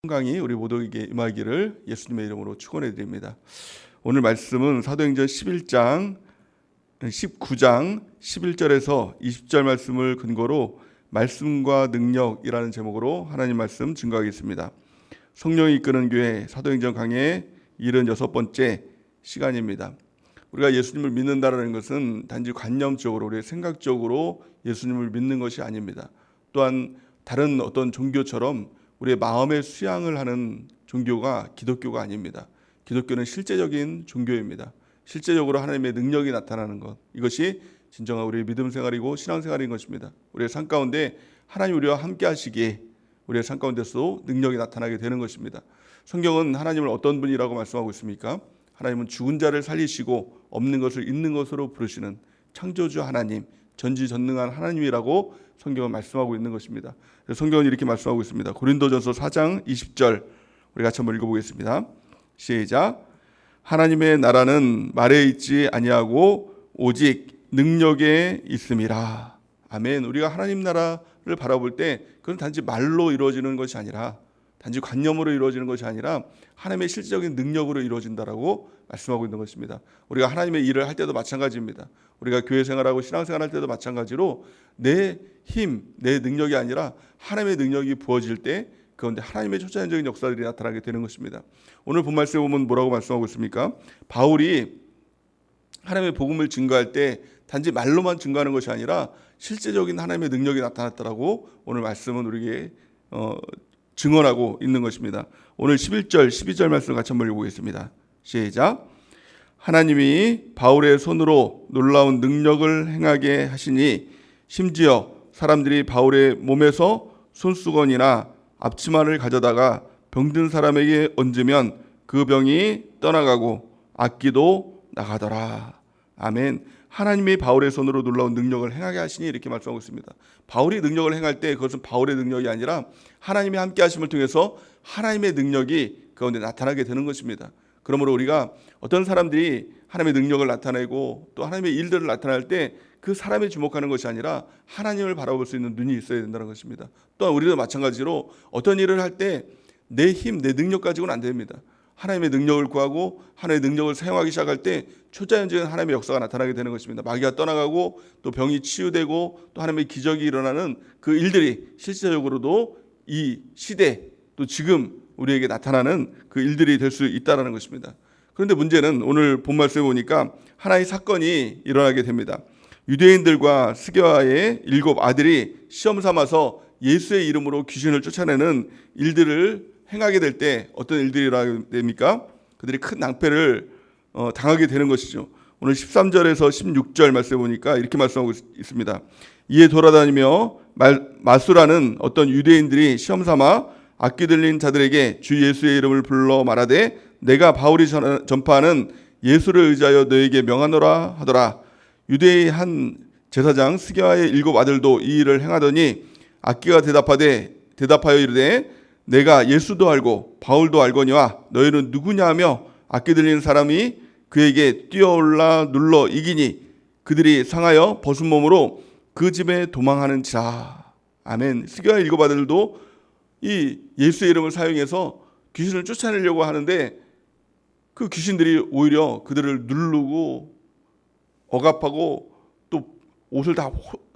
강의 우리 모두에게 임하기를 예수님의 이름으로 축원해 드립니다. 오늘 말씀은 사도행전 19장 11절에서 20절 말씀을 근거로 말씀과 능력이라는 제목으로 하나님 말씀 증거하겠습니다. 성령이 이끄는 교회 사도행전 강의 76번째 시간입니다. 우리가 예수님을 믿는다는 것은 단지 관념적으로 우리의 생각적으로 예수님을 믿는 것이 아닙니다. 또한 다른 어떤 종교처럼 우리의 마음의 수양을 하는 종교가 기독교가 아닙니다. 기독교는 실제적인 종교입니다. 실제적으로 하나님의 능력이 나타나는 것, 이것이 진정한 우리의 믿음 생활이고 신앙 생활인 것입니다. 우리의 삶 가운데 하나님 우리와 함께 하시기에 우리의 삶 가운데서도 능력이 나타나게 되는 것입니다. 성경은 하나님을 어떤 분이라고 말씀하고 있습니까? 하나님은 죽은 자를 살리시고 없는 것을 있는 것으로 부르시는 창조주 하나님, 전지전능한 하나님이라고 성경은 말씀하고 있는 것입니다. 성경은 이렇게 말씀하고 있습니다. 고린도전서 4장 20절 우리 같이 한번 읽어보겠습니다. 시작. 하나님의 나라는 말에 있지 아니하고 오직 능력에 있음이라. 아멘. 우리가 하나님 나라를 바라볼 때 그건 단지 말로 이루어지는 것이 아니라, 단지 관념으로 이루어지는 것이 아니라 하나님의 실질적인 능력으로 이루어진다라고 말씀하고 있는 것입니다. 우리가 하나님의 일을 할 때도 마찬가지입니다. 우리가 교회 생활하고 신앙 생활할 때도 마찬가지로 내 힘, 내 능력이 아니라 하나님의 능력이 부어질 때 그런데 하나님의 초자연적인 역사들이 나타나게 되는 것입니다. 오늘 본 말씀에 보면 뭐라고 말씀하고 있습니까? 바울이 하나님의 복음을 증거할 때 단지 말로만 증거하는 것이 아니라 실제적인 하나님의 능력이 나타났다라고 오늘 말씀은 우리에게 증언하고 있는 것입니다. 오늘 11절, 12절 말씀 같이 한번 읽어보겠습니다. 시작. 하나님이 바울의 손으로 놀라운 능력을 행하게 하시니 심지어 사람들이 바울의 몸에서 손수건이나 앞치마를 가져다가 병든 사람에게 얹으면 그 병이 떠나가고 악기도 나가더라. 아멘. 하나님이 바울의 손으로 놀라운 능력을 행하게 하시니 이렇게 말씀하고 있습니다. 바울이 능력을 행할 때 그것은 바울의 능력이 아니라 하나님이 함께 하심을 통해서 하나님의 능력이 그 가운데 나타나게 되는 것입니다. 그러므로 우리가 어떤 사람들이 하나님의 능력을 나타내고 또 하나님의 일들을 나타낼 때 그 사람에 주목하는 것이 아니라 하나님을 바라볼 수 있는 눈이 있어야 된다는 것입니다. 또한 우리도 마찬가지로 어떤 일을 할 때 내 힘, 내 능력 가지고는 안 됩니다. 하나님의 능력을 구하고 하나님의 능력을 사용하기 시작할 때 초자연적인 하나님의 역사가 나타나게 되는 것입니다. 마귀가 떠나가고 또 병이 치유되고 또 하나님의 기적이 일어나는 그 일들이 실제적으로도 이 시대 또 지금 우리에게 나타나는 그 일들이 될 수 있다는 것입니다. 그런데 문제는 오늘 본 말씀에 보니까 하나의 사건이 일어나게 됩니다. 유대인들과 스게와의 7 아들이 시험 삼아서 예수의 이름으로 귀신을 쫓아내는 일들을 행하게 될 때 어떤 일들이 일어나게 됩니까? 그들이 큰 낭패를 당하게 되는 것이죠. 오늘 13절에서 16절 말씀에 보니까 이렇게 말씀하고 있습니다. 이에 돌아다니며 마수라는 어떤 유대인들이 시험 삼아 악기 들린 자들에게 주 예수의 이름을 불러 말하되 내가 바울이 전파하는 예수를 의지하여 너에게 명하노라 하더라. 유대의 한 제사장 스게와의 7 아들도 이 일을 행하더니 악기가 대답하여 이르되 내가 예수도 알고 바울도 알거니와 너희는 누구냐 하며 악기 들리는 사람이 그에게 뛰어올라 눌러 이기니 그들이 상하여 벗은 몸으로 그 집에 도망하는지라. 아멘. 스게와의 7 아들도 이 예수의 이름을 사용해서 귀신을 쫓아내려고 하는데 그 귀신들이 오히려 그들을 누르고 억압하고 또 옷을 다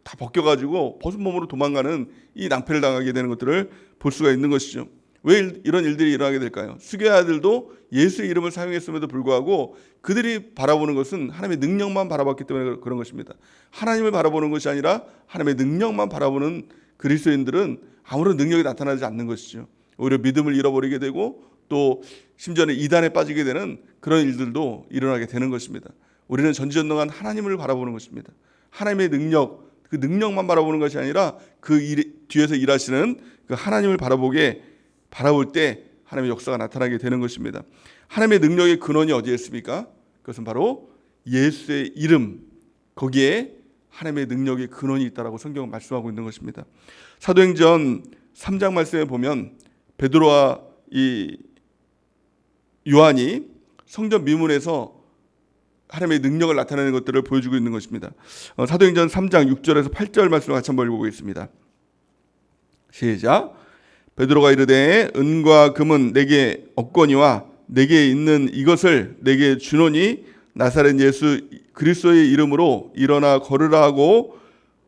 벗겨가지고 벗은 몸으로 도망가는 이 낭패를 당하게 되는 것들을 볼 수가 있는 것이죠. 왜 이런 일들이 일어나게 될까요? 스게와 아들도 예수의 이름을 사용했음에도 불구하고 그들이 바라보는 것은 하나님의 능력만 바라봤기 때문에 그런 것입니다. 하나님을 바라보는 것이 아니라 하나님의 능력만 바라보는 그리스도인들은 아무런 능력이 나타나지 않는 것이죠. 오히려 믿음을 잃어버리게 되고 또 심지어는 이단에 빠지게 되는 그런 일들도 일어나게 되는 것입니다. 우리는 전지전능한 하나님을 바라보는 것입니다. 하나님의 능력, 그 능력만 바라보는 것이 아니라 그 뒤에서 일하시는 그 하나님을 바라볼 때 하나님의 역사가 나타나게 되는 것입니다. 하나님의 능력의 근원이 어디에 있습니까? 그것은 바로 예수의 이름, 거기에 하나님의 능력의 근원이 있다라고 성경은 말씀하고 있는 것입니다. 사도행전 3장 말씀에 보면 베드로와 이 요한이 성전 미문에서 하나님의 능력을 나타내는 것들을 보여주고 있는 것입니다. 사도행전 3장 6절에서 8절 말씀을 같이 한번 읽어보겠습니다. 시작. 베드로가 이르되 은과 금은 내게 없거니와 내게 있는 이것을 내게 주노니 나사렛 예수 그리스도의 이름으로 일어나 걸으라 하고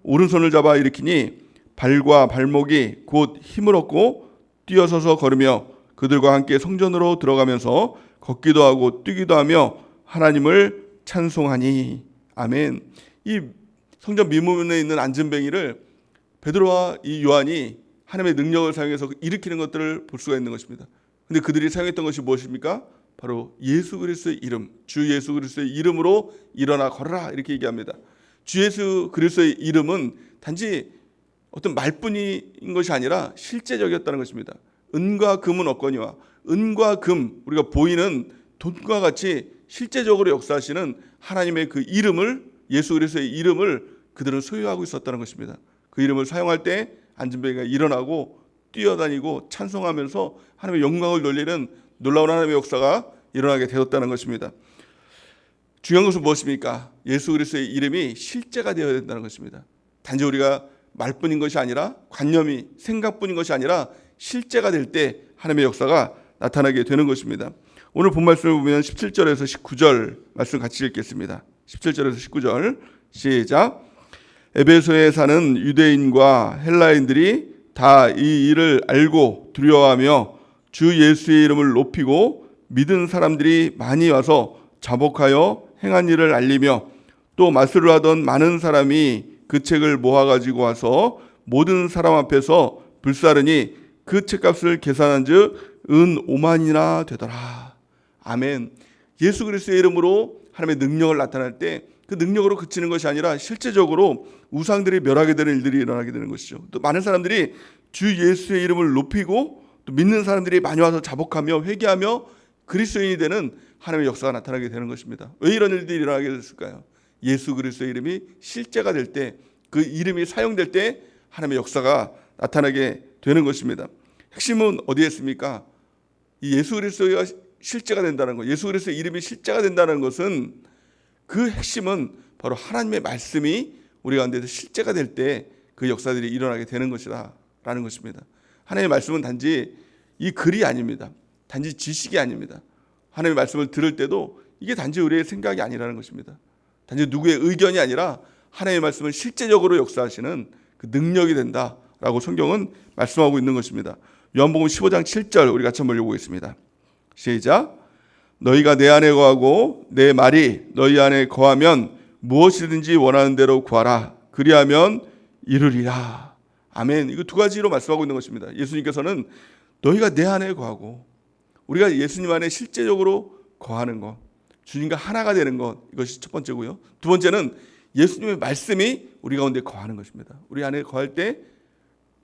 오른손을 잡아 일으키니 발과 발목이 곧 힘을 얻고 뛰어서서 걸으며 그들과 함께 성전으로 들어가면서 걷기도 하고 뛰기도 하며 하나님을 찬송하니. 아멘. 이 성전 미문에 있는 안전뱅이를 베드로와 이 요한이 하나님의 능력을 사용해서 일으키는 것들을 볼 수가 있는 것입니다. 근데 그들이 사용했던 것이 무엇입니까? 바로 예수 그리스도의 이름, 주 예수 그리스도의 이름으로 일어나 걸어라 이렇게 얘기합니다. 주 예수 그리스도의 이름은 단지 어떤 말뿐인 것이 아니라 실제적이었다는 것입니다. 은과 금은 없거니와, 은과 금, 우리가 보이는 돈과 같이 실제적으로 역사하시는 하나님의 그 이름을, 예수 그리스도의 이름을 그들은 소유하고 있었다는 것입니다. 그 이름을 사용할 때 안전뱅이가 일어나고 뛰어다니고 찬송하면서 하나님의 영광을 돌리는 놀라운 하나님의 역사가 일어나게 되었다는 것입니다. 중요한 것은 무엇입니까? 예수 그리스도의 이름이 실제가 되어야 된다는 것입니다. 단지 우리가 말뿐인 것이 아니라, 관념이 생각뿐인 것이 아니라 실제가 될 때 하나님의 역사가 나타나게 되는 것입니다. 오늘 본 말씀을 보면 17절에서 19절 말씀 같이 읽겠습니다. 17절에서 19절 시작. 에베소에 사는 유대인과 헬라인들이 다 이 일을 알고 두려워하며 주 예수의 이름을 높이고 믿은 사람들이 많이 와서 자복하여 행한 일을 알리며 또 마술을 하던 많은 사람이 그 책을 모아가지고 와서 모든 사람 앞에서 불사르니 그 책값을 계산한 즉 은 5만이나 되더라. 아멘. 예수 그리스도의 이름으로 하나님의 능력을 나타날 때 그 능력으로 그치는 것이 아니라 실제적으로 우상들이 멸하게 되는 일들이 일어나게 되는 것이죠. 또 많은 사람들이 주 예수의 이름을 높이고 또 믿는 사람들이 많이 와서 자복하며 회개하며 그리스도인이 되는 하나님의 역사가 나타나게 되는 것입니다. 왜 이런 일들이 일어나게 됐을까요? 예수 그리스도의 이름이 실제가 될 때, 그 이름이 사용될 때 하나님의 역사가 나타나게 되는 것입니다. 핵심은 어디에 있습니까? 이 예수 그리스도가 실제가 된다는 것, 예수 그리스도의 이름이 실제가 된다는 것은 그 핵심은 바로 하나님의 말씀이 우리 가운데서 실제가 될 때 그 역사들이 일어나게 되는 것이다 라는 것입니다. 하나님의 말씀은 단지 이 글이 아닙니다. 단지 지식이 아닙니다. 하나님의 말씀을 들을 때도 이게 단지 우리의 생각이 아니라는 것입니다. 단지 누구의 의견이 아니라 하나님의 말씀을 실제적으로 역사하시는 그 능력이 된다라고 성경은 말씀하고 있는 것입니다. 요한복음 15장 7절 우리 같이 한번 읽어보겠습니다. 시작. 너희가 내 안에 거하고 내 말이 너희 안에 거하면 무엇이든지 원하는 대로 구하라. 그리하면 이루리라. 아멘. 이거 두 가지로 말씀하고 있는 것입니다. 예수님께서는 너희가 내 안에 거하고, 우리가 예수님 안에 실제적으로 거하는 것, 주님과 하나가 되는 것, 이것이 첫 번째고요. 두 번째는 예수님의 말씀이 우리 가운데 거하는 것입니다. 우리 안에 거할 때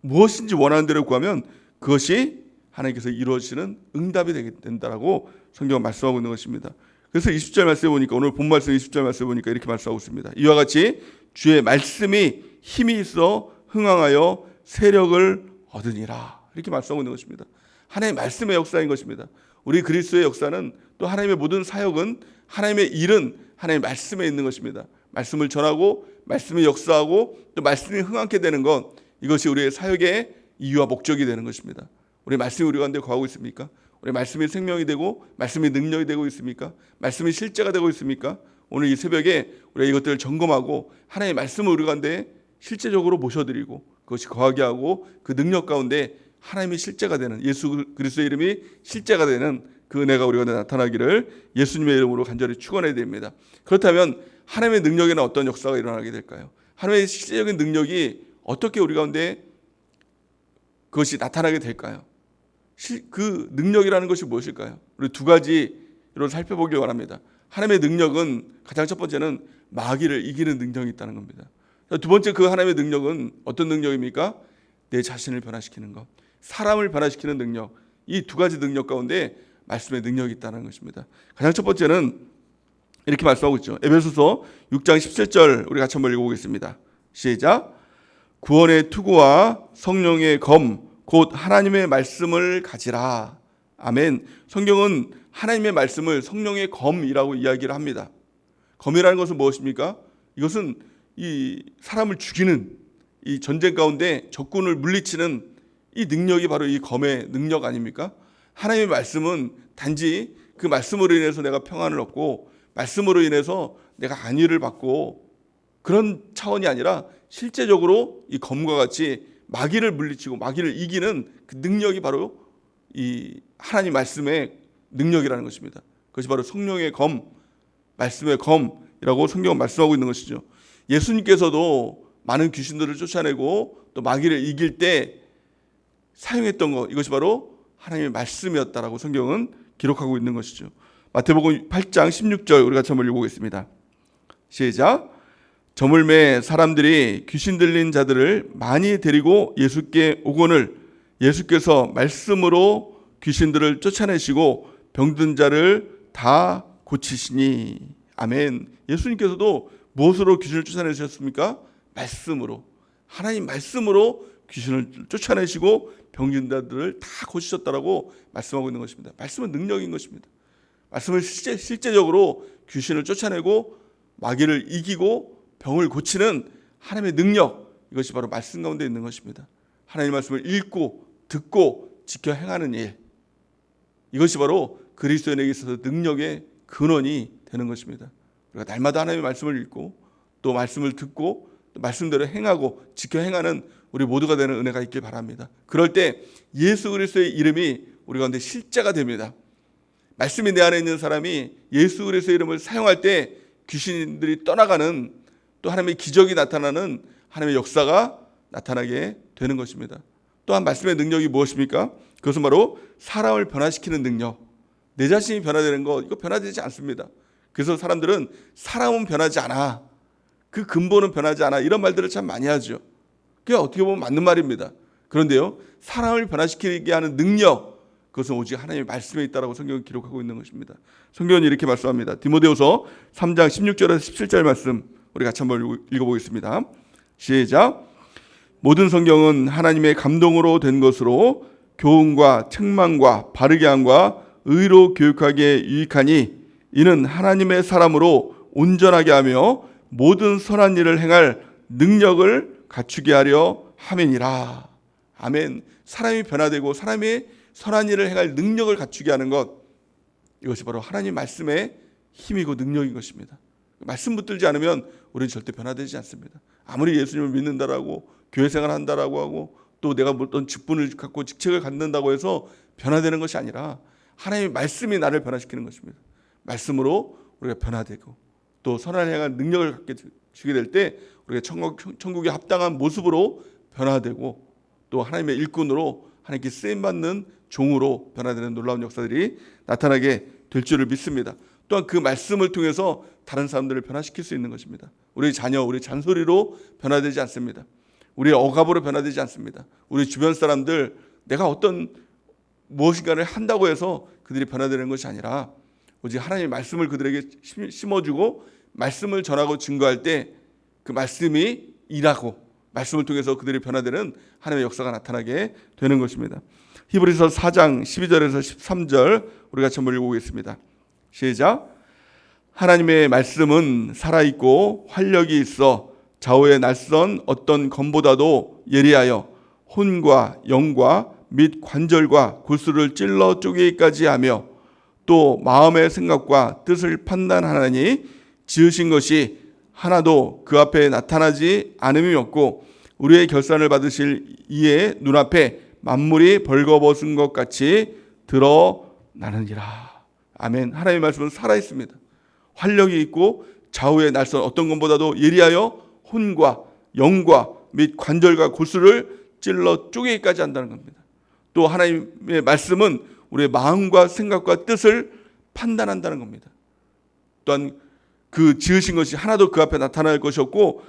무엇인지 원하는 대로 구하면 그것이 하나님께서 이루어지는 응답이 되게 된다라고 성경은 말씀하고 있는 것입니다. 그래서 20절 말씀에 보니까, 오늘 본 말씀 20절 말씀에 보니까 이렇게 말씀하고 있습니다. 이와 같이 주의 말씀이 힘이 있어 흥황하여 세력을 얻으니라. 이렇게 말씀하고 있는 것입니다. 하나님의 말씀의 역사인 것입니다. 우리 그리스도의 역사는, 또 하나님의 모든 사역은, 하나님의 일은 하나님의 말씀에 있는 것입니다. 말씀을 전하고 말씀이 역사하고 또 말씀이 흥하게 되는 것, 이것이 우리의 사역의 이유와 목적이 되는 것입니다. 우리 말씀이 우리 가운데 거하고 있습니까? 우리 말씀이 생명이 되고 말씀이 능력이 되고 있습니까? 말씀이 실제가 되고 있습니까? 오늘 이 새벽에 우리가 이것들을 점검하고 하나님의 말씀을 우리 가운데 실제적으로 모셔드리고 그것이 거하게 하고 그 능력 가운데 하나님이 실제가 되는, 예수 그리스도의 이름이 실제가 되는 그 은혜가 우리 가운데 나타나기를 예수님의 이름으로 간절히 축원해야 됩니다. 그렇다면 하나님의 능력에는 어떤 역사가 일어나게 될까요? 하나님의 실제적인 능력이 어떻게 우리 가운데 그것이 나타나게 될까요? 그 능력이라는 것이 무엇일까요? 우리 두 가지로 살펴보길 원합니다. 하나님의 능력은, 가장 첫 번째는 마귀를 이기는 능력이 있다는 겁니다. 두 번째, 그 하나님의 능력은 어떤 능력입니까? 내 자신을 변화시키는 것, 사람을 변화시키는 능력. 이 두 가지 능력 가운데 말씀의 능력이 있다는 것입니다. 가장 첫 번째는 이렇게 말씀하고 있죠. 에베소서 6장 17절 우리 같이 한번 읽어보겠습니다. 시작. 구원의 투구와 성령의 검 곧 하나님의 말씀을 가지라. 아멘. 성경은 하나님의 말씀을 성령의 검이라고 이야기를 합니다. 검이라는 것은 무엇입니까? 이것은 이 사람을 죽이는, 이 전쟁 가운데 적군을 물리치는 이 능력이 바로 이 검의 능력 아닙니까? 하나님의 말씀은 단지 그 말씀으로 인해서 내가 평안을 얻고 말씀으로 인해서 내가 안위를 받고 그런 차원이 아니라 실제적으로 이 검과 같이 마귀를 물리치고 마귀를 이기는 그 능력이 바로 이 하나님 말씀의 능력이라는 것입니다. 그것이 바로 성령의 검, 말씀의 검이라고 성경은 말씀하고 있는 것이죠. 예수님께서도 많은 귀신들을 쫓아내고 또 마귀를 이길 때 사용했던 것, 이것이 바로 하나님의 말씀이었다라고 성경은 기록하고 있는 것이죠. 마태복음 8장 16절 우리 같이 한번 읽어보겠습니다. 시작. 저물매 사람들이 귀신 들린 자들을 많이 데리고 예수께 오거늘 예수께서 말씀으로 귀신들을 쫓아내시고 병든 자를 다 고치시니. 아멘. 예수님께서도 무엇으로 귀신을 쫓아내셨습니까? 말씀으로. 하나님 말씀으로 귀신을 쫓아내시고 병든 자들을 다 고치셨다라고 말씀하고 있는 것입니다. 말씀은 능력인 것입니다. 말씀은 실제적으로 귀신을 쫓아내고 마귀를 이기고 병을 고치는 하나님의 능력, 이것이 바로 말씀 가운데 있는 것입니다. 하나님의 말씀을 읽고 듣고 지켜 행하는 일, 이것이 바로 그리스도인에게 있어서 능력의 근원이 되는 것입니다. 우리가 날마다 하나님의 말씀을 읽고 또 말씀을 듣고 또 말씀대로 행하고 지켜 행하는 우리 모두가 되는 은혜가 있길 바랍니다. 그럴 때 예수 그리스도의 이름이 우리 가운데 실제가 됩니다. 말씀이 내 안에 있는 사람이 예수 그리스도의 이름을 사용할 때 귀신들이 떠나가는, 또 하나님의 기적이 나타나는 하나님의 역사가 나타나게 되는 것입니다. 또한 말씀의 능력이 무엇입니까? 그것은 바로 사람을 변화시키는 능력. 내 자신이 변화되는 것, 이거 변화되지 않습니다. 그래서 사람들은 사람은 변하지 않아, 그 근본은 변하지 않아, 이런 말들을 참 많이 하죠. 그게 어떻게 보면 맞는 말입니다. 그런데요, 사람을 변화시키게 하는 능력, 그것은 오직 하나님의 말씀에 있다라고 성경은 기록하고 있는 것입니다. 성경은 이렇게 말씀합니다. 디모데후서 3장 16절에서 17절 말씀 우리 같이 한번 읽어보겠습니다. 시작. 모든 성경은 하나님의 감동으로 된 것으로 교훈과 책망과 바르게 함과 의로 교육하기에 유익하니 이는 하나님의 사람으로 온전하게 하며 모든 선한 일을 행할 능력을 갖추게 하려 함이니라. 아멘. 사람이 변화되고 사람이 선한 일을 행할 능력을 갖추게 하는 것, 이것이 바로 하나님 말씀의 힘이고 능력인 것입니다. 말씀 붙들지 않으면 우리는 절대 변화되지 않습니다. 아무리 예수님을 믿는다라고 교회 생활한다라고 하고 또 내가 어떤 직분을 갖고 직책을 갖는다고 해서 변화되는 것이 아니라 하나님의 말씀이 나를 변화시키는 것입니다. 말씀으로 우리가 변화되고 또 선한 행할 능력을 갖게 주게 될 때 우리가 천국에 합당한 모습으로 변화되고 또 하나님의 일꾼으로 하나님께 쓰임받는 종으로 변화되는 놀라운 역사들이 나타나게 될 줄을 믿습니다. 또한 그 말씀을 통해서 다른 사람들을 변화시킬 수 있는 것입니다. 우리 자녀, 우리 잔소리로 변화되지 않습니다. 우리의 억압으로 변화되지 않습니다. 우리 주변 사람들, 내가 어떤 무엇인가를 한다고 해서 그들이 변화되는 것이 아니라 오직 하나님의 말씀을 그들에게 심어주고 말씀을 전하고 증거할 때 그 말씀이 일하고 말씀을 통해서 그들이 변화되는 하나님의 역사가 나타나게 되는 것입니다. 히브리서 4장 12절에서 13절 우리 같이 한번 읽어보겠습니다. 시작. 하나님의 말씀은 살아있고 활력이 있어 좌우의 낯선 어떤 검보다도 예리하여 혼과 영과 및 관절과 골수를 찔러 쪼개기까지 하며 또 마음의 생각과 뜻을 판단하나니 지으신 것이 하나도 그 앞에 나타나지 않음이 없고 우리의 결산을 받으실 이의 눈앞에 만물이 벌거벗은 것 같이 드러나느니라. 아멘. 하나님의 말씀은 살아있습니다. 활력이 있고 좌우의 날선 어떤 것보다도 예리하여 혼과 영과 및 관절과 골수를 찔러 쪼개기까지 한다는 겁니다. 또 하나님의 말씀은 우리의 마음과 생각과 뜻을 판단한다는 겁니다. 또한 그 지으신 것이 하나도 그 앞에 나타날 것이 없고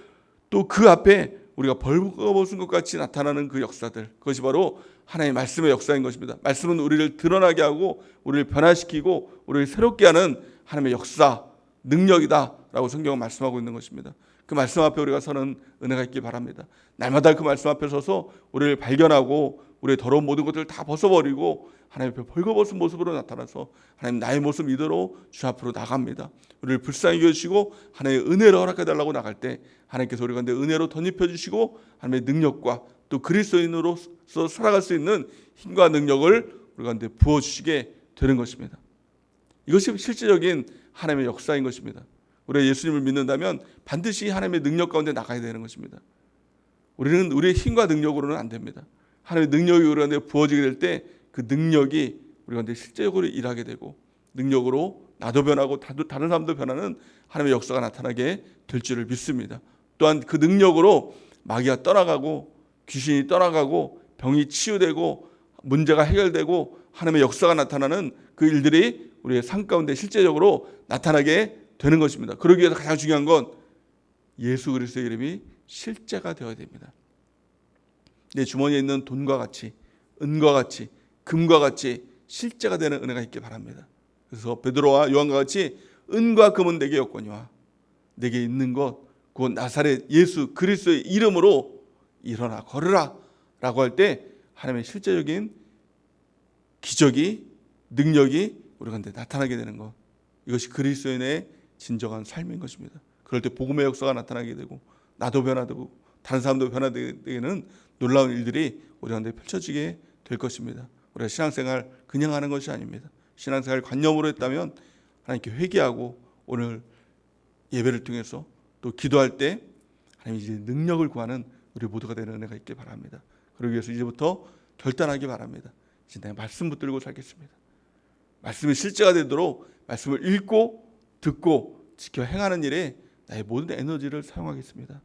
또 그 앞에 우리가 벌거벗은 것 같이 나타나는 그 역사들, 그것이 바로 하나님의 말씀의 역사인 것입니다. 말씀은 우리를 드러나게 하고 우리를 변화시키고 우리를 새롭게 하는 하나님의 역사, 능력이다라고 성경은 말씀하고 있는 것입니다. 그 말씀 앞에 우리가 서는 은혜가 있길 바랍니다. 날마다 그 말씀 앞에 서서 우리를 발견하고 우리의 더러운 모든 것들을 다 벗어버리고 하나님 앞에 벌거벗은 모습으로 나타나서 하나님 나의 모습 이대로 주 앞으로 나갑니다. 우리를 불쌍히 여기시고 하나님의 은혜를 허락해달라고 나갈 때 하나님께서 우리 가운데 은혜로 덧입혀 주시고 하나님의 능력과 또 그리스도인으로서 살아갈 수 있는 힘과 능력을 우리 가운데 부어주시게 되는 것입니다. 이것이 실제적인 하나님의 역사인 것입니다. 우리가 예수님을 믿는다면 반드시 하나님의 능력 가운데 나가야 되는 것입니다. 우리는 우리의 힘과 능력으로는 안 됩니다. 하나님의 능력이 우리 가운데 부어지게 될 때 그 능력이 우리 가운데 실제적으로 일하게 되고 능력으로 나도 변하고 다른 사람도 변하는 하나님의 역사가 나타나게 될 줄을 믿습니다. 또한 그 능력으로 마귀가 떠나가고 귀신이 떠나가고 병이 치유되고 문제가 해결되고 하나님의 역사가 나타나는 그 일들이 우리의 삶 가운데 실제적으로 나타나게 되는 것입니다. 그러기 위해서 가장 중요한 건 예수 그리스도의 이름이 실제가 되어야 됩니다. 내 주머니에 있는 돈과 같이, 은과 같이, 금과 같이 실제가 되는 은혜가 있길 바랍니다. 그래서 베드로와 요한과 같이 은과 금은 내게 없거니와 내게 있는 것 곧 나사렛 예수 그리스도의 이름으로 일어나 걸으라 라고 할 때 하나님의 실제적인 기적이, 능력이 우리 가운데 나타나게 되는 것, 이것이 그리스도인의 진정한 삶인 것입니다. 그럴 때 복음의 역사가 나타나게 되고 나도 변화되고 다른 사람도 변화되는 놀라운 일들이 우리 가운데 펼쳐지게 될 것입니다. 우리가 신앙생활 그냥 하는 것이 아닙니다. 신앙생활 관념으로 했다면 하나님께 회개하고 오늘 예배를 통해서 또 기도할 때 하나님 이제 능력을 구하는 우리 모두가 되는 은혜가 있길 바랍니다. 그러기 위해서 이제부터 결단하기 바랍니다. 이제 내가 말씀 붙들고 살겠습니다. 말씀이 실제가 되도록 말씀을 읽고 듣고 지켜 행하는 일에 나의 모든 에너지를 사용하겠습니다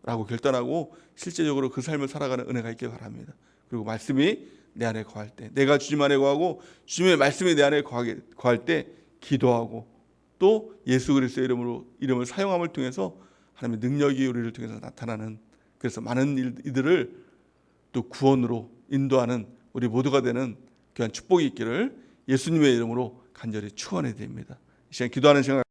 라고 결단하고 실제적으로 그 삶을 살아가는 은혜가 있길 바랍니다. 그리고 말씀이 내 안에 거할 때, 내가 주님 안에 거하고 주님의 말씀이 내 안에 거할 때 기도하고 또 예수 그리스도의 이름을 사용함을 통해서 하나님의 능력이 우리를 통해서 나타나는, 그래서 많은 이들을 또 구원으로 인도하는 우리 모두가 되는 귀한 축복이 있기를 예수님의 이름으로 간절히 축원해 드립니다. 이 시간 기도하는 시간